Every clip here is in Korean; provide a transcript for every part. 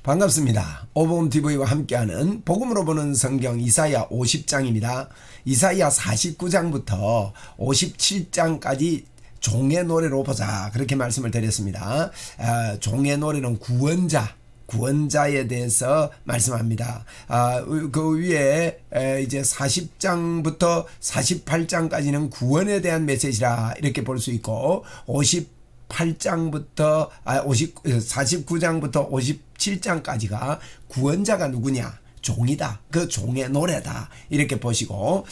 반갑습니다. 오복음TV와 함께하는 복음으로 보는 성경 이사야 50장입니다. 이사야 49장부터 57장까지 종의 노래로 보자, 그렇게 말씀을 드렸습니다. 종의 노래는 구원자에 대해서 말씀합니다. 그 위에 이제 40장부터 48장까지는 구원에 대한 메시지라 이렇게 볼 수 있고, 49장부터 57장까지가 구원자가 누구냐? 종이다. 그 종의 노래다. 이렇게 보시고,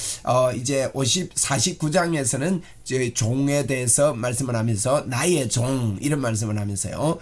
이제 49장에서는 종에 대해서 말씀을 하면서 나의 종, 이런 말씀을 하면서요,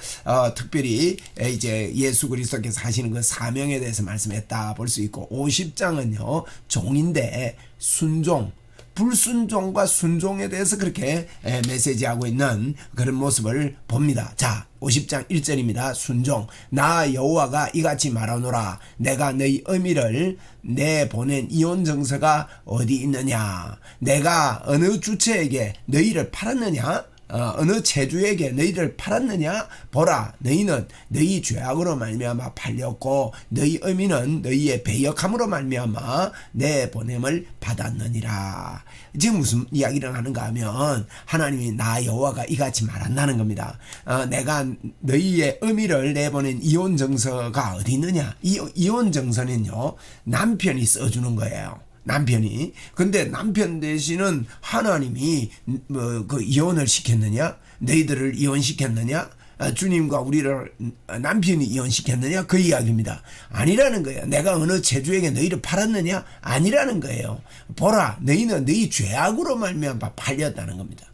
특별히 이제 예수 그리스도께서 하시는 그 사명에 대해서 말씀했다 볼 수 있고, 50장은요, 종인데 순종, 불순종과 순종에 대해서 그렇게 메시지하고 있는 그런 모습을 봅니다. 자, 50장 1절입니다. 순종. 나 여호와가 이같이 말하노라. 내가 너희 어미를 내 보낸 이혼 정서가 어디 있느냐? 내가 어느 주체에게 너희를 팔았느냐? 어느 체주에게 너희를 팔았느냐? 보라, 너희는 너희 죄악으로 말미암아 팔렸고 너희 어미는 너희의 배역함으로 말미암아 내 보냄을 받았느니라. 지금 무슨 이야기를 하는가 하면 하나님이 나 여호와가 이같이 말한다는 겁니다. 내가 너희의 어미를 내보낸 이혼 정서가 어디 있느냐? 이혼 정서는요, 남편이 써주는 거예요. 남편이. 근데 남편 대신은 하나님이 그 이혼을 시켰느냐? 너희들을 이혼시켰느냐? 주님과 우리를 남편이 이혼시켰느냐? 그 이야기입니다. 아니라는 거예요. 내가 어느 제주에게 너희를 팔았느냐? 아니라는 거예요. 보라, 너희는 너희 죄악으로 말미암아 팔렸다는 겁니다.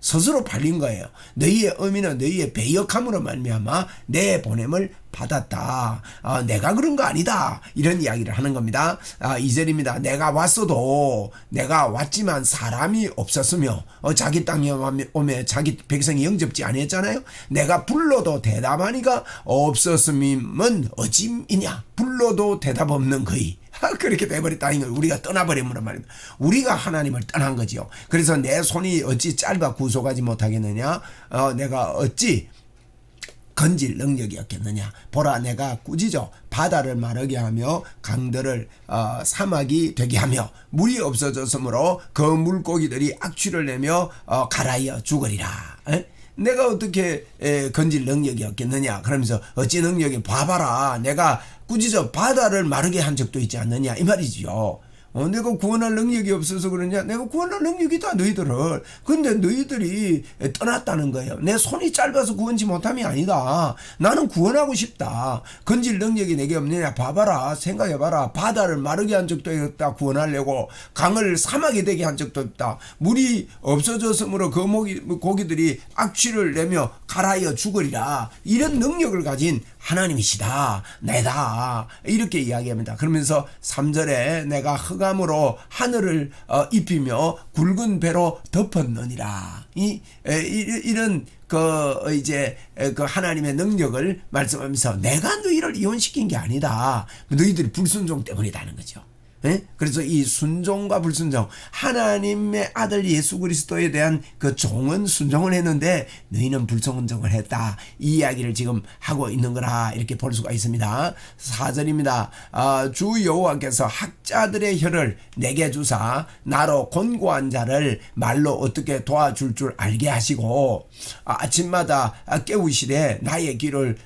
스스로 팔린 거예요. 너희의 어미는 너희의 배역함으로 말미암아 내 보냄을 받았다. 내가 그런 거 아니다. 이런 이야기를 하는 겁니다. 2절입니다. 내가 왔지만 사람이 없었으며 자기 땅에 오면 자기 백성이 영접지 아니했잖아요. 내가 불러도 대답하니가 없었음은 어찌이냐? 불러도 대답 없는 거이. 그렇게 돼버렸다는 걸 우리가 떠나버리면 말입니다. 우리가 하나님을 떠난 거지요. 그래서 내 손이 어찌 짧아 구속하지 못하겠느냐? 내가 어찌 건질 능력이 없겠느냐? 보라, 내가 꾸짖어 바다를 마르게 하며 강들을 사막이 되게 하며 물이 없어졌으므로 그 물고기들이 악취를 내며 갈아이어 죽으리라. 내가 어떻게 건질 능력이 없겠느냐? 그러면서 어찌 능력이, 봐봐라, 내가 꾸짖어 바다를 마르게 한 적도 있지 않느냐, 이 말이지요. 내가 구원할 능력이 없어서 그러냐? 내가 구원할 능력이 있다, 너희들을. 근데 너희들이 떠났다는 거예요. 내 손이 짧아서 구원치 못함이 아니다. 나는 구원하고 싶다. 건질 능력이 내게 없느냐? 봐봐라, 생각해봐라. 바다를 마르게 한 적도 있다, 구원하려고. 강을 사막이 되게 한 적도 있다. 물이 없어졌으므로 그 고기들이 악취를 내며 갈아이어 죽으리라. 이런 능력을 가진 하나님이시다, 내다, 이렇게 이야기합니다. 그러면서 3절에 내가 흑암으로 하늘을 입히며 굵은 배로 덮었느니라. 이런 이제 그 하나님의 능력을 말씀하면서 내가 너희를 이혼시킨 게 아니다. 너희들이 불순종 때문이라는 거죠. 그래서 이 순종과 불순종, 하나님의 아들 예수 그리스도에 대한 그 종은 순종을 했는데 너희는 불순종을 했다, 이 이야기를 지금 하고 있는 거라 이렇게 볼 수가 있습니다. 4절입니다. 주 여호와께서 학자들의 혀를 내게 주사 나로 곤고한 자를 말로 어떻게 도와줄 줄 알게 하시고, 아침마다 깨우시되 나의 귀를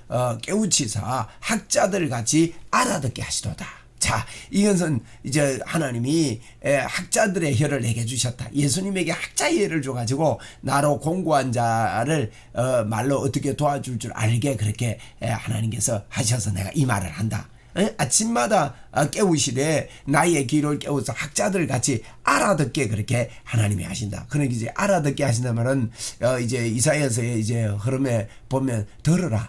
깨우치사 학자들 같이 알아듣게 하시도다. 자, 이것은 이제 하나님이 학자들의 혀를 내게 주셨다. 예수님에게 학자의 혀를 줘가지고 나로 공고한 자를 말로 어떻게 도와줄 줄 알게 그렇게 하나님께서 하셔서 내가 이 말을 한다. 아침마다 깨우시되 나의 귀를 깨워서 학자들 같이 알아듣게 그렇게 하나님이 하신다. 그러니까 이제 알아듣게 하신다 말은 이제 이사야서의 이제 흐름에 보면 들으라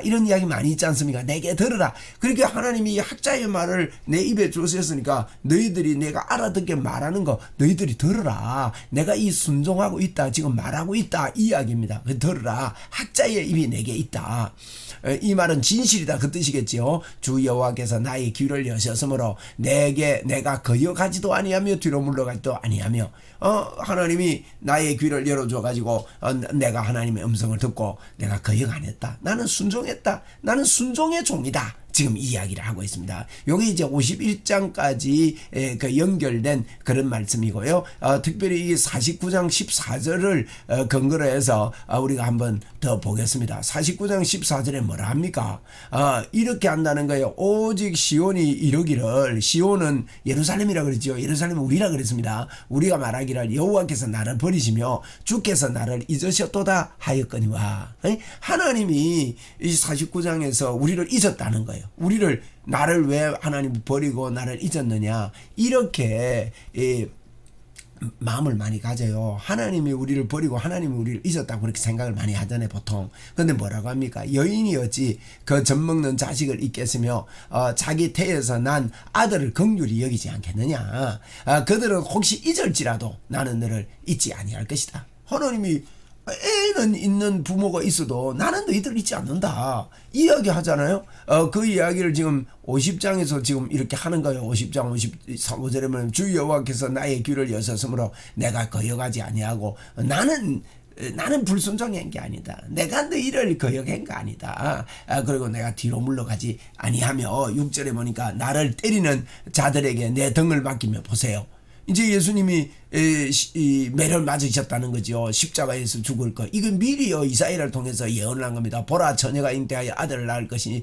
이런 이야기 많이 있지 않습니까? 내게 들으라. 그렇게 하나님이 학자의 말을 내 입에 주셨으니까 너희들이 내가 알아듣게 말하는 거 너희들이 들으라. 내가 이 순종하고 있다, 지금 말하고 있다, 이 이야기입니다. 들으라. 학자의 입이 내게 있다. 이 말은 진실이다, 그 뜻이겠지요. 주 여호와께서 나의 귀를 여셨으므로 내가 거역하지도 아니하며 뒤로 물러가지도 아니하며, 하나님이 나의 귀를 열어줘 가지고 내가 하나님의 음성을 듣고 내가 거역 안 했다. 했다. 나는 순종했다. 나는 순종의 종이다. 지금 이야기를 하고 있습니다. 여기 이제 51장까지 그 연결된 그런 말씀이고요. 특별히 이 49장 14절을 근거로 해서 우리가 한번 더 보겠습니다. 49장 14절에 뭐라 합니까? 이렇게 한다는 거예요. 오직 시온이 이르기를, 시온은 예루살렘이라 그랬죠. 예루살렘은 우리라 그랬습니다. 우리가 말하기를 여호와께서 나를 버리시며 주께서 나를 잊으셨도다 하였거니와. 하나님이 이 49장에서 우리를 잊었다는 거예요. 우리를, 나를 왜 하나님 버리고 나를 잊었느냐, 이렇게 마음을 많이 가져요. 하나님이 우리를 버리고 하나님이 우리를 잊었다고 그렇게 생각을 많이 하잖아요, 보통. 근데 뭐라고 합니까? 여인이 어찌 그 젖먹는 자식을 잊겠으며 자기 태에서 난 아들을 긍휼히 여기지 않겠느냐. 그들은 혹시 잊을지라도 나는 너를 잊지 아니할 것이다. 하나님이 애는 있는 부모가 있어도 나는 너희들 잊지 않는다 이야기 하잖아요. 그 이야기를 지금 50장에서 지금 이렇게 하는 거예요. 50장 53절에 보면 주 여호와께서 나의 귀를 여셨으므로 내가 거역하지 아니하고, 나는 불순종한 게 아니다. 내가 너희를 거역한 거 아니다. 그리고 내가 뒤로 물러가지 아니하며, 6절에 보니까 나를 때리는 자들에게 내 등을 맡기며 보세요. 이제 예수님이 매를 맞으셨다는 거죠. 십자가에서 죽을 것. 이건 미리요 이사야를 통해서 예언을 한 겁니다. 보라, 처녀가 잉태하여 아들을 낳을 것이라,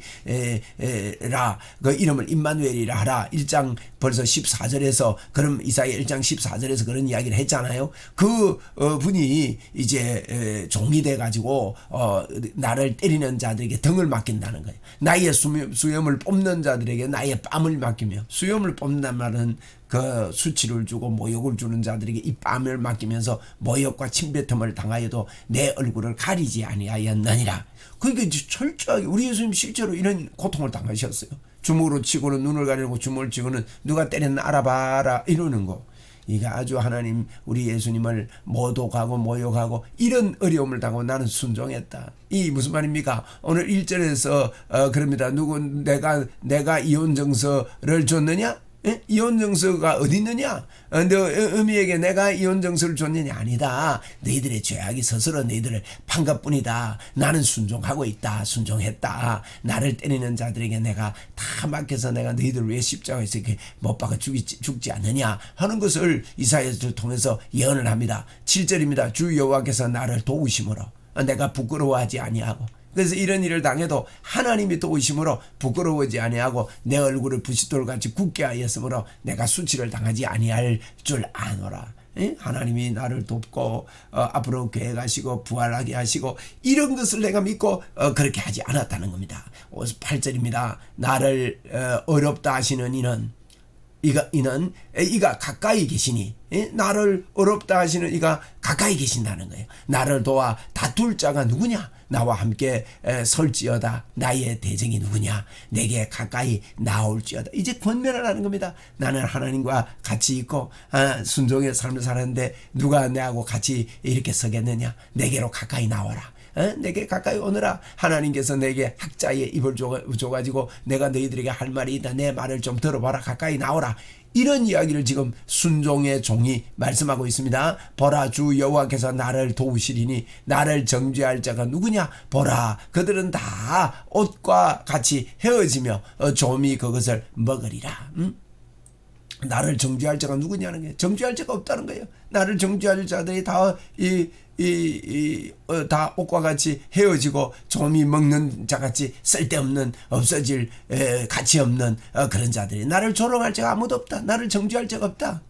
그 이름을 임마누엘이라 하라. 1장 벌써 14절에서, 그럼 이사야 1장 14절에서 그런 이야기를 했잖아요. 그 분이 이제 종이 돼 가지고 나를 때리는 자들에게 등을 맡긴다는 거예요. 나의 수염을 뽑는 자들에게 나의 뺨을 맡기며, 수염을 뽑는단 말은 그 수치를 주고 모욕을 주는 자들에게 이 뺨을 맡기면서 모욕과 침뱉음을 당하여도 내 얼굴을 가리지 아니하였느니라. 그러니까 철저하게 우리 예수님 실제로 이런 고통을 당하셨어요. 주먹으로 치고는 눈을 가리고, 주먹을 치고는 누가 때렸나 알아봐라 이러는 거. 이게 아주 하나님, 우리 예수님을 모독하고 모욕하고 이런 어려움을 당하고 나는 순종했다. 이 무슨 말입니까? 오늘 1절에서 그럽니다. 내가 이혼정서를 줬느냐? 이혼정서가 어디 있느냐? 너 어미에게 내가 이혼정서를 줬느냐? 아니다. 너희들의 죄악이 스스로 너희들을 판 것뿐이다. 나는 순종하고 있다. 순종했다. 나를 때리는 자들에게 내가 다 맡겨서 내가 너희들을 왜 십자가에서 이렇게 못 박아 죽지 않느냐 하는 것을 이사야를 통해서 예언을 합니다. 7절입니다. 주 여호와께서 나를 도우심으로 내가 부끄러워하지 아니하고, 그래서 이런 일을 당해도 하나님이 도우심으로 부끄러워하지 아니하고 내 얼굴을 부싯돌같이 굳게 하였으므로 내가 수치를 당하지 아니할 줄 아노라. 하나님이 나를 돕고 앞으로 계획하시고 부활하게 하시고 이런 것을 내가 믿고 그렇게 하지 않았다는 겁니다. 8절입니다. 나를 어렵다 하시는 이가 가까이 계시니, 나를 어렵다 하시는 이가 가까이 계신다는 거예요. 나를 도와 다툴 자가 누구냐? 나와 함께 설지어다. 나의 대적이 누구냐? 내게 가까이 나올지어다. 이제 권면을 하는 겁니다. 나는 하나님과 같이 있고 순종의 삶을 사는데 누가 내하고 같이 이렇게 서겠느냐? 내게로 가까이 나와라. 내게 가까이 오너라. 하나님께서 내게 학자의 입을 줘가지고 내가 너희들에게 할 말이 있다. 내 말을 좀 들어봐라. 가까이 나오라. 이런 이야기를 지금 순종의 종이 말씀하고 있습니다. 보라, 주 여호와께서 나를 도우시리니 나를 정죄할 자가 누구냐? 보라, 그들은 다 옷과 같이 헤어지며 좀이 그것을 먹으리라. 나를 정죄할 자가 누구냐는 거예요. 정죄할 자가 없다는 거예요. 나를 정죄할 자들이 다 다 옷과 같이 헤어지고 좀이 먹는 자같이 쓸데없는, 없어질 가치 없는 그런 자들이, 나를 조롱할 자가 아무도 없다. 나를 정죄할 자가 없다.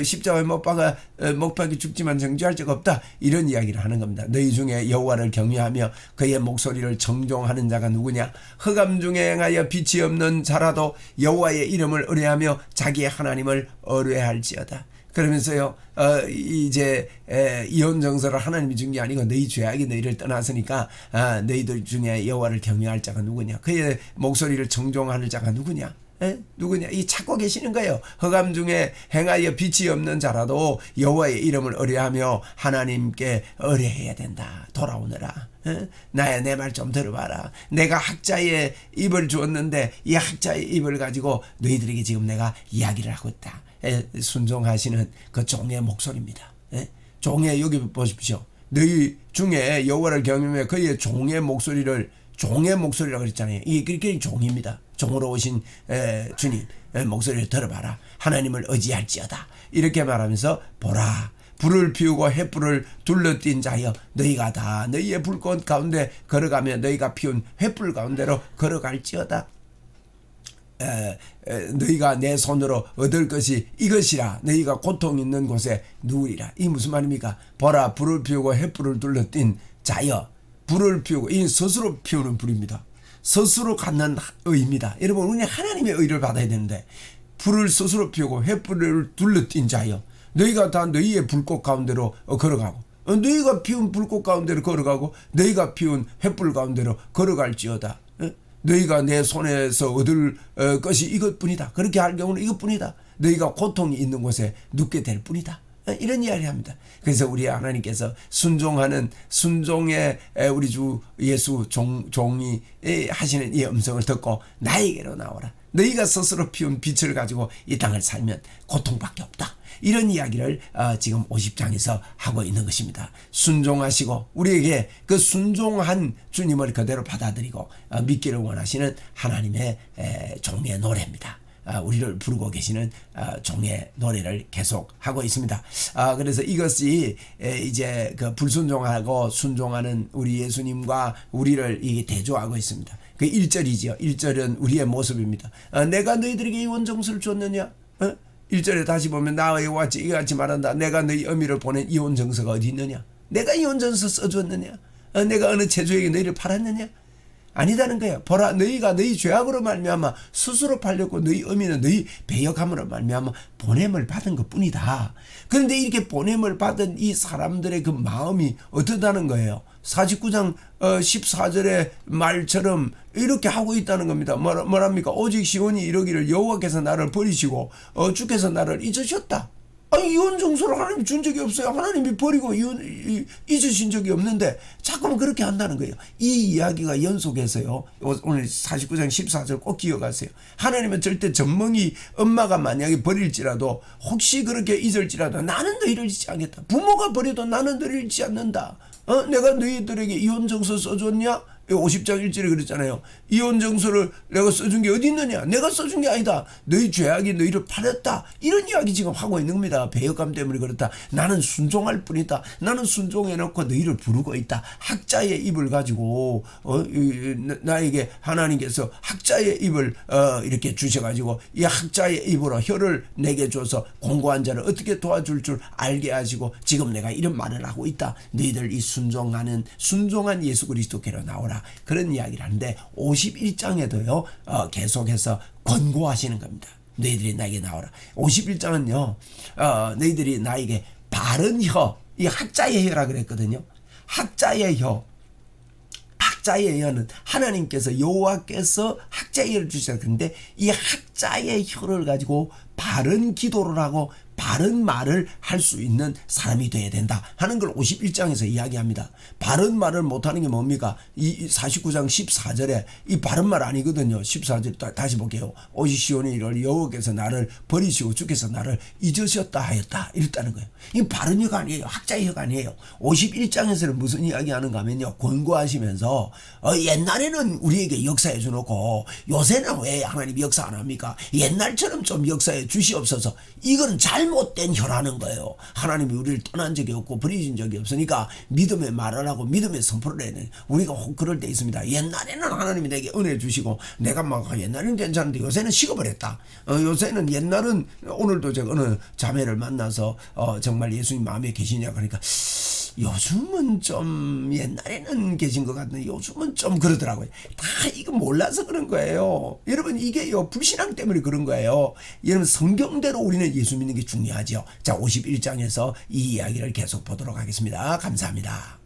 십자가에 못 박혀 죽지만 정죄할 자가 없다. 이런 이야기를 하는 겁니다. 너희 중에 여호와를 경외하며 그의 목소리를 정종하는 자가 누구냐? 흑암 중에 행하여 빛이 없는 자라도 여호와의 이름을 의뢰하며 자기의 하나님을 의뢰할지어다. 그러면서요, 이제 이혼 정서를 하나님이 준 게 아니고 너희 죄악이 너희를 떠났으니까 너희들 중에 여호와를 경외할 자가 누구냐? 그의 목소리를 정종할 자가 누구냐? 누구냐? 이 찾고 계시는 거예요. 흑암 중에 행하여 빛이 없는 자라도 여호와의 이름을 의뢰하며 하나님께 의뢰해야 된다. 돌아오너라. 나야, 내 말 좀 들어봐라. 내가 학자의 입을 주었는데 이 학자의 입을 가지고 너희들에게 지금 내가 이야기를 하고 있다. 순종하시는 그 종의 목소리입니다. 종의, 여기 보십시오. 너희 중에 여호와를 경외하며 그의 종의 목소리라고 그랬잖아요. 이게 그렇게 종입니다. 종으로 오신 주님 목소리를 들어봐라. 하나님을 의지할지어다. 이렇게 말하면서 보라. 불을 피우고 횃불을 둘러띈 자여 너희가 다 너희의 불꽃 가운데 걸어가며 너희가 피운 횃불 가운데로 걸어갈지어다. 너희가 내 손으로 얻을 것이 이것이라. 너희가 고통 있는 곳에 누우리라. 이 무슨 말입니까? 보라, 불을 피우고 횃불을 둘러띈 자여. 불을 피우고, 이 스스로 피우는 불입니다. 스스로 갖는 의입니다. 여러분, 우리는 하나님의 의를 받아야 되는데, 불을 스스로 피우고 횃불을 둘러띈 자여 너희가 다 너희의 불꽃 가운데로 걸어가고, 너희가 피운 불꽃 가운데로 걸어가고, 너희가 피운 횃불 가운데로 걸어갈지어다. 너희가 내 손에서 얻을 것이 이것뿐이다. 그렇게 할 경우는 이것뿐이다. 너희가 고통이 있는 곳에 눕게 될 뿐이다. 이런 이야기를 합니다. 그래서 우리 하나님께서 순종의 우리 주 예수 종이 하시는 이 음성을 듣고 나에게로 나오라. 너희가 스스로 피운 빛을 가지고 이 땅을 살면 고통밖에 없다. 이런 이야기를 지금 50장에서 하고 있는 것입니다. 순종하시고 우리에게 그 순종한 주님을 그대로 받아들이고 믿기를 원하시는 하나님의 종의 노래입니다. 우리를 부르고 계시는 종의 노래를 계속하고 있습니다. 그래서 이것이 이제 그 불순종하고 순종하는 우리 예수님과 우리를 이게 대조하고 있습니다. 그 1절이죠. 1절은 우리의 모습입니다. 내가 너희들에게 이 온정서를 줬느냐? 1절에 다시 보면 나의 와치 이같이 말한다. 내가 너희 어미를 보낸 이혼 정서가 어디 있느냐? 내가 이혼 정서 써줬느냐? 내가 어느 제주에게 너희를 팔았느냐? 아니다는 거예요. 보라, 너희가 너희 죄악으로 말미암아 스스로 팔렸고 너희 어미는 너희 배역함으로 말미암아 보냄을 받은 것뿐이다. 그런데 이렇게 보냄을 받은 이 사람들의 그 마음이 어떻다는 거예요. 49장 14절의 말처럼 이렇게 하고 있다는 겁니다. 뭐랍니까? 오직 시온이 이러기를 여호와께서 나를 버리시고 주께서 나를 잊으셨다. 이혼 정서를 하나님이 준 적이 없어요. 하나님이 버리고 잊으신 적이 없는데 자꾸만 그렇게 한다는 거예요. 이 이야기가 연속해서요. 오늘 49장 14절 꼭 기억하세요. 하나님은 절대 젖먹이 엄마가 만약에 버릴지라도 혹시 그렇게 잊을지라도 나는 너희를 잊지 않겠다. 부모가 버려도 나는 너희를 잊지 않는다. 내가 너희들에게 이혼 정서 써줬냐? 50장 1절에 그랬잖아요. 이혼 정서를 내가 써준 게 어디 있느냐? 내가 써준 게 아니다. 너희 죄악이 너희를 팔았다. 이런 이야기 지금 하고 있는 겁니다. 배역감 때문에 그렇다. 나는 순종할 뿐이다. 나는 순종해놓고 너희를 부르고 있다. 학자의 입을 가지고 나에게 하나님께서 학자의 입을 이렇게 주셔가지고 이 학자의 입으로 혀를 내게 줘서 공고한 자를 어떻게 도와줄 줄 알게 하시고 지금 내가 이런 말을 하고 있다. 너희들 이 순종한 예수 그리스도께로 나오라. 그런 이야기를 하는데 51장에도요 계속해서 권고하시는 겁니다. 너희들이 나에게 나오라. 51장은요 너희들이 나에게 바른 혀, 이 학자의 혀라 그랬거든요. 학자의 혀는 하나님께서 여호와께서 학자의 혀를 주셨는데 이 학자의 혀를 가지고 바른 기도를 하고 바른 말을 할 수 있는 사람이 되어야 된다 하는 걸 51장에서 이야기합니다. 바른 말을 못하는 게 뭡니까? 이 49장 14절에 이 바른 말 아니거든요. 14절 다시 볼게요. 오직 시온이 이를 여호와께서 나를 버리시고 주께서 나를 잊으셨다 하였다 이랬다는 거예요. 이 바른 혀가 아니에요. 학자의 혀가 아니에요. 51장에서는 무슨 이야기하는가 하면요. 권고하시면서 옛날에는 우리에게 역사해 주놓고 요새는 왜 하나님이 역사 안 합니까? 옛날처럼 좀 역사해 주시옵소서. 이거는 잘못된 혀라는 거예요. 하나님이 우리를 떠난 적이 없고 버리신 적이 없으니까 믿음의 말을 하고 믿음의 선포를 해는 우리가 혹 그럴 때 있습니다. 옛날에는 하나님이 내게 은혜 주시고 내가 막 옛날에는 괜찮은데 요새는 식어버렸다. 요새는 옛날은 오늘도 제가 어느 자매를 만나서 정말 예수님 마음에 계시냐 그러니까 요즘은 좀 옛날에는 계신 것 같은데 요즘은 좀 그러더라고요. 다 이거 몰라서 그런 거예요. 여러분 이게요 불신앙 때문에 그런 거예요. 여러분 성경대로 우리는 예수 믿는 게 중요하죠. 자 51장에서 이 이야기를 계속 보도록 하겠습니다. 감사합니다.